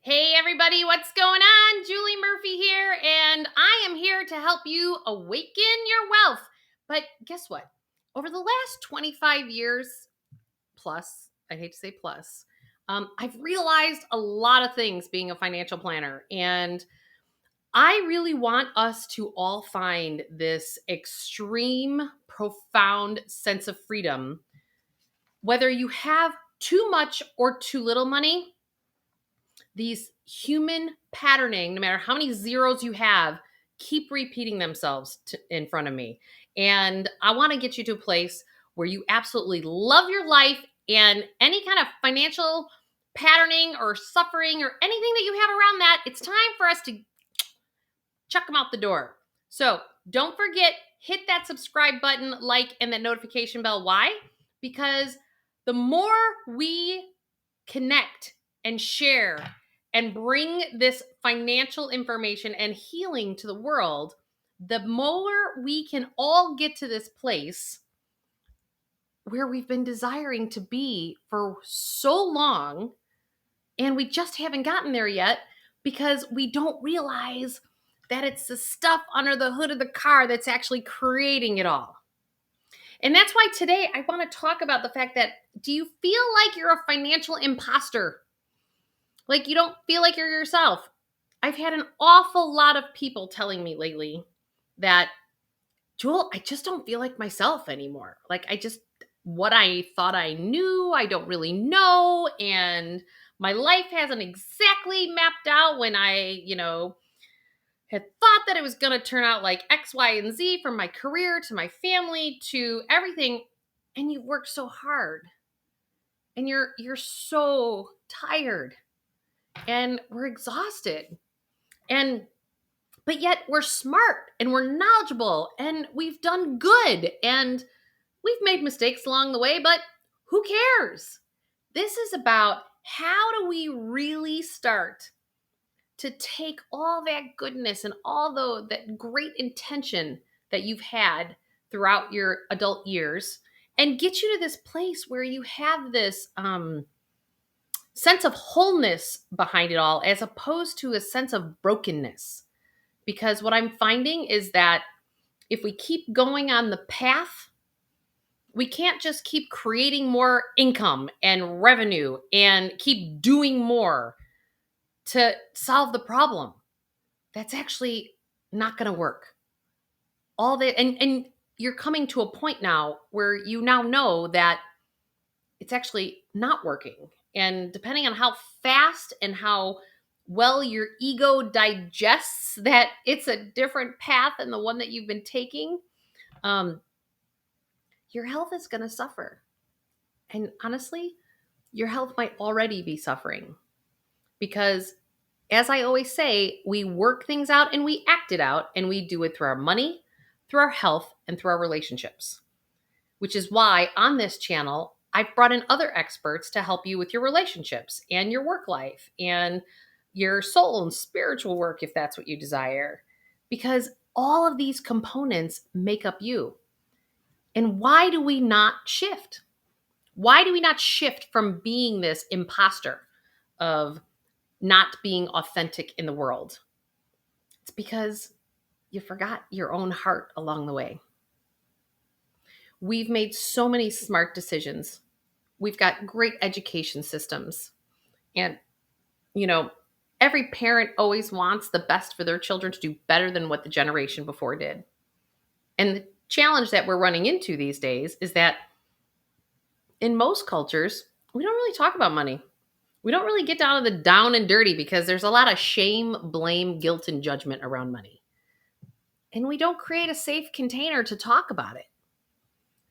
Hey everybody, what's going on? Julie Murphy here, and I am here to help you awaken your wealth. But guess what? Over the last 25 years plus, I hate to say plus, I've realized a lot of things being a financial planner. And I really want us to all find this extreme, profound sense of freedom. Whether you have too much or too little money, these human patterning, no matter how many zeros you have, keep repeating themselves in front of me. And I want to get you to a place where you absolutely love your life, and any kind of financial patterning or suffering or anything that you have around that, it's time for us to chuck them out the door. So don't forget, hit that subscribe button, like, and that notification bell. Why? Because the more we connect and share and bring this financial information and healing to the world, the more we can all get to this place where we've been desiring to be for so long, and we just haven't gotten there yet because we don't realize that it's the stuff under the hood of the car that's actually creating it all. And that's why today I want to talk about the fact that, do you feel like you're a financial imposter? Like you don't feel like you're yourself? I've had an awful lot of people telling me lately that, Jewel, I just don't feel like myself anymore. What I thought I knew, I don't really know. And my life hasn't exactly mapped out when I had thought that it was going to turn out like X, Y, and Z, from my career to my family to everything. And you worked so hard and you're so tired and we're exhausted. And but yet we're smart and we're knowledgeable and we've done good and we've made mistakes along the way, but who cares? This is about, how do we really start to take all that goodness and all that great intention that you've had throughout your adult years and get you to this place where you have this sense of wholeness behind it all, as opposed to a sense of brokenness. Because what I'm finding is that if we keep going on the path, we can't just keep creating more income and revenue and keep doing more to solve the problem. That's actually not going to work. All that, and you're coming to a point now where you now know that it's actually not working. And depending on how fast and how well your ego digests that it's a different path than the one that you've been taking, um, your health is going to suffer. And honestly, your health might already be suffering because, as I always say, we work things out and we act it out, and we do it through our money, through our health, and through our relationships. Which is why on this channel, I've brought in other experts to help you with your relationships and your work life and your soul and spiritual work, if that's what you desire. Because all of these components make up you. And why do we not shift? Why do we not shift from being this imposter of not being authentic in the world? It's because you forgot your own heart along the way. We've made so many smart decisions. We've got great education systems. And, you know, every parent always wants the best for their children to do better than what the generation before did. And the challenge that we're running into these days is that in most cultures, we don't really talk about money. We don't really get down to the down and dirty because there's a lot of shame, blame, guilt, and judgment around money. And we don't create a safe container to talk about it.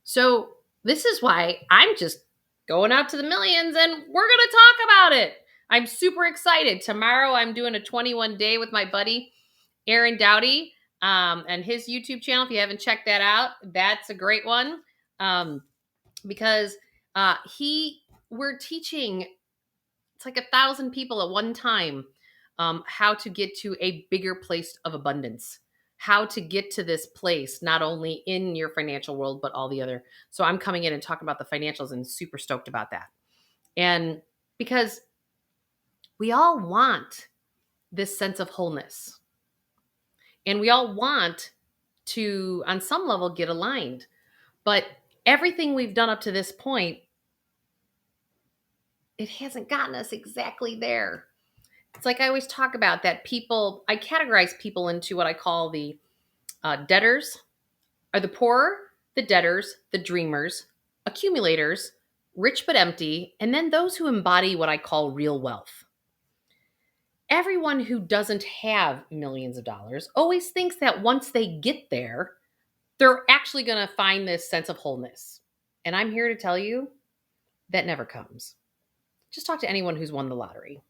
So this is why I'm just going out to the millions and we're going to talk about it. I'm super excited. Tomorrow I'm doing a 21 day with my buddy, Aaron Dowdy, and his YouTube channel. If you haven't checked that out, that's a great one. Because we're teaching, it's like 1,000 people at one time, how to get to a bigger place of abundance, how to get to this place, not only in your financial world, but all the other. So I'm coming in and talking about the financials and super stoked about that. And because We all want this sense of wholeness. And we all want to, on some level, get aligned. But everything we've done up to this point, it hasn't gotten us exactly there. It's like I always talk about that I categorize people into what I call the debtors, are the poor, the debtors, the dreamers, accumulators, rich but empty, and then those who embody what I call real wealth. Everyone who doesn't have millions of dollars always thinks that once they get there, they're actually going to find this sense of wholeness. And I'm here to tell you that never comes. Just talk to anyone who's won the lottery.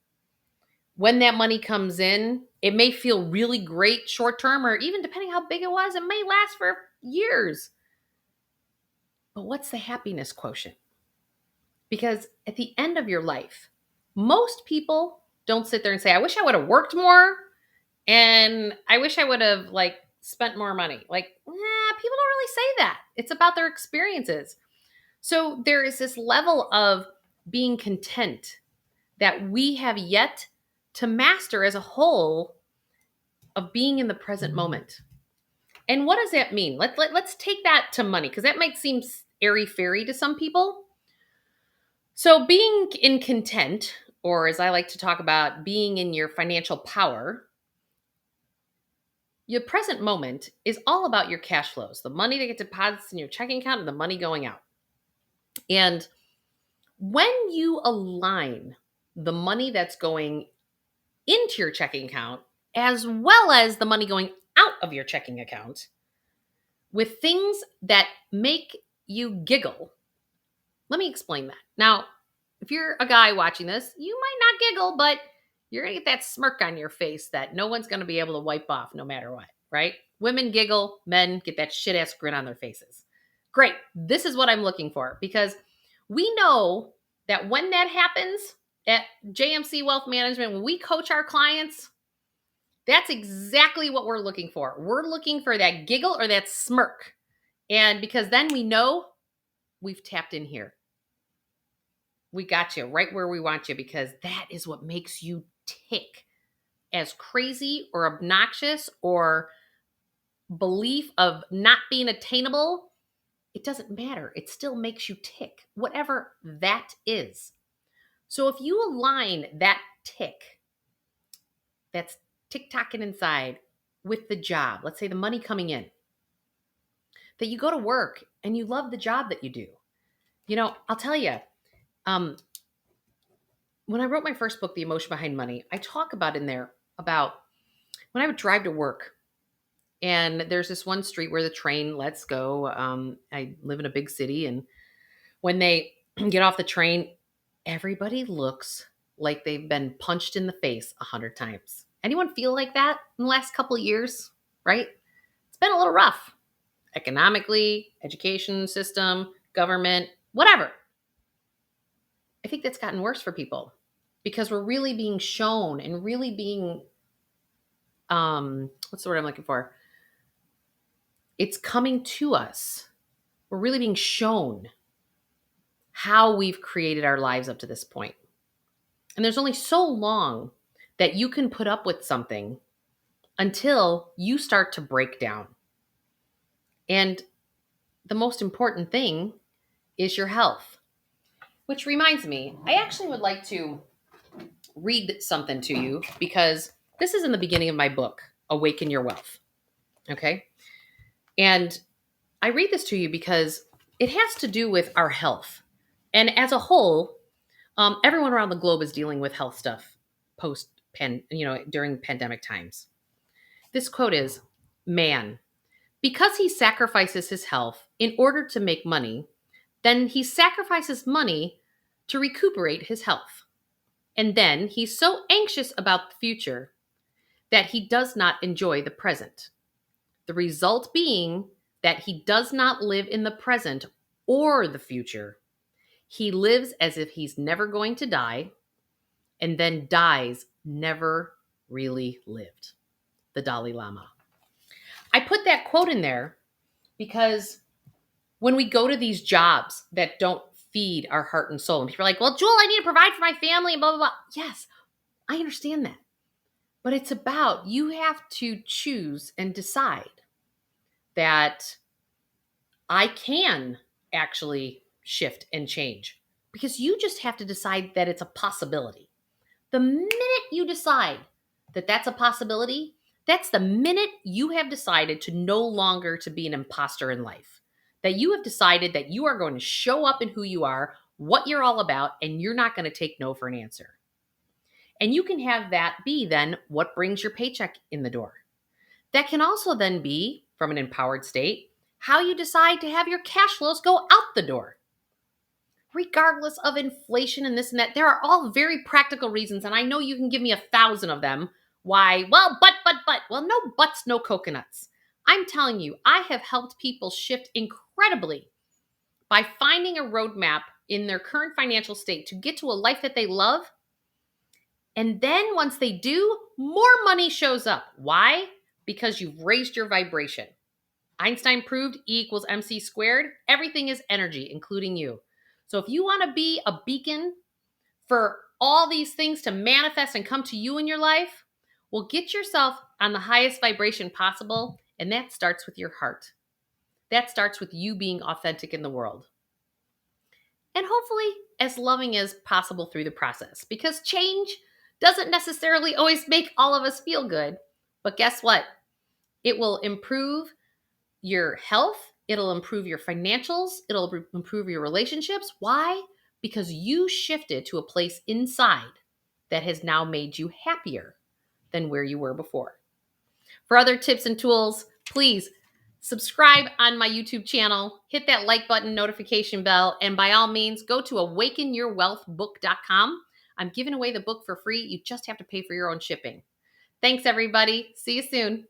When that money comes in, it may feel really great short term, or even depending how big it was, it may last for years. But what's the happiness quotient? Because at the end of your life, most people don't sit there and say, I wish I would have worked more and I wish I would have spent more money. People don't really say that. It's about their experiences. So there is this level of being content that we have yet to master as a whole, of being in the present moment. And what does that mean? Let's take that to money, because that might seem airy-fairy to some people. So being in content, or as I like to talk about, being in your financial power, your present moment is all about your cash flows, the money that gets deposited in your checking account and the money going out. And when you align the money that's going into your checking account, as well as the money going out of your checking account, with things that make you giggle. Let me explain that. Now, if you're a guy watching this, you might not giggle, but you're going to get that smirk on your face that no one's going to be able to wipe off no matter what, right? Women giggle, men get that shit-ass grin on their faces. Great. This is what I'm looking for, because we know that when that happens at JMC Wealth Management, when we coach our clients, that's exactly what we're looking for. We're looking for that giggle or that smirk. And because then we know we've tapped in here. We got you right where we want you, because that is what makes you tick. As crazy or obnoxious or belief of not being attainable, it doesn't matter. It still makes you tick, whatever that is. So if you align that tick, that's tick-tocking inside, with the job, let's say the money coming in, that you go to work and you love the job that you do. I'll tell you, when I wrote my first book, The Emotion Behind Money, I talk about in there about when I would drive to work, and there's this one street where the train lets go. I live in a big city, and when they get off the train, everybody looks like they've been punched in the face 100 times. Anyone feel like that in the last couple of years, right? It's been a little rough. Economically, education system, government, whatever. I think that's gotten worse for people, because we're really being shown and really being, what's the word I'm looking for? It's coming to us. We're really being shown how we've created our lives up to this point. And there's only so long that you can put up with something until you start to break down. And the most important thing is your health. Which reminds me, I actually would like to read something to you, because this is in the beginning of my book, Awaken Your Wealth. Okay? And I read this to you because it has to do with our health. And as a whole, everyone around the globe is dealing with health stuff during pandemic times. This quote is, "Man, because he sacrifices his health in order to make money, then he sacrifices money to recuperate his health. And then he's so anxious about the future that he does not enjoy the present. The result being that he does not live in the present or the future. He lives as if he's never going to die, and then dies never really lived." The Dalai Lama. I put that quote in there because when we go to these jobs that don't feed our heart and soul, and people are like, well, Jewel, I need to provide for my family and blah, blah, blah. Yes, I understand that. But it's about you have to choose and decide that I can actually shift and change because you just have to decide that it's a possibility. The minute you decide that that's a possibility, that's the minute you have decided to no longer to be an imposter in life. That you have decided that you are going to show up in who you are, what you're all about, and you're not going to take no for an answer. And you can have that be then what brings your paycheck in the door. That can also then be, from an empowered state, how you decide to have your cash flows go out the door. Regardless of inflation and this and that, there are all very practical reasons, and I know you can give me 1,000 of them. Why? Well, but. Well, no buts, no coconuts. I'm telling you, I have helped people shift incredibly by finding a roadmap in their current financial state to get to a life that they love. And then once they do, more money shows up. Why? Because you've raised your vibration. Einstein proved E equals MC squared. Everything is energy, including you. So if you want to be a beacon for all these things to manifest and come to you in your life, well, get yourself on the highest vibration possible. And that starts with your heart. That starts with you being authentic in the world. And hopefully as loving as possible through the process, because change doesn't necessarily always make all of us feel good. But guess what? It will improve your health. It'll improve your financials. It'll improve your relationships. Why? Because you shifted to a place inside that has now made you happier than where you were before. For other tips and tools, please subscribe on my YouTube channel, hit that like button, notification bell, and by all means, go to awakenyourwealthbook.com. I'm giving away the book for free. You just have to pay for your own shipping. Thanks, everybody. See you soon.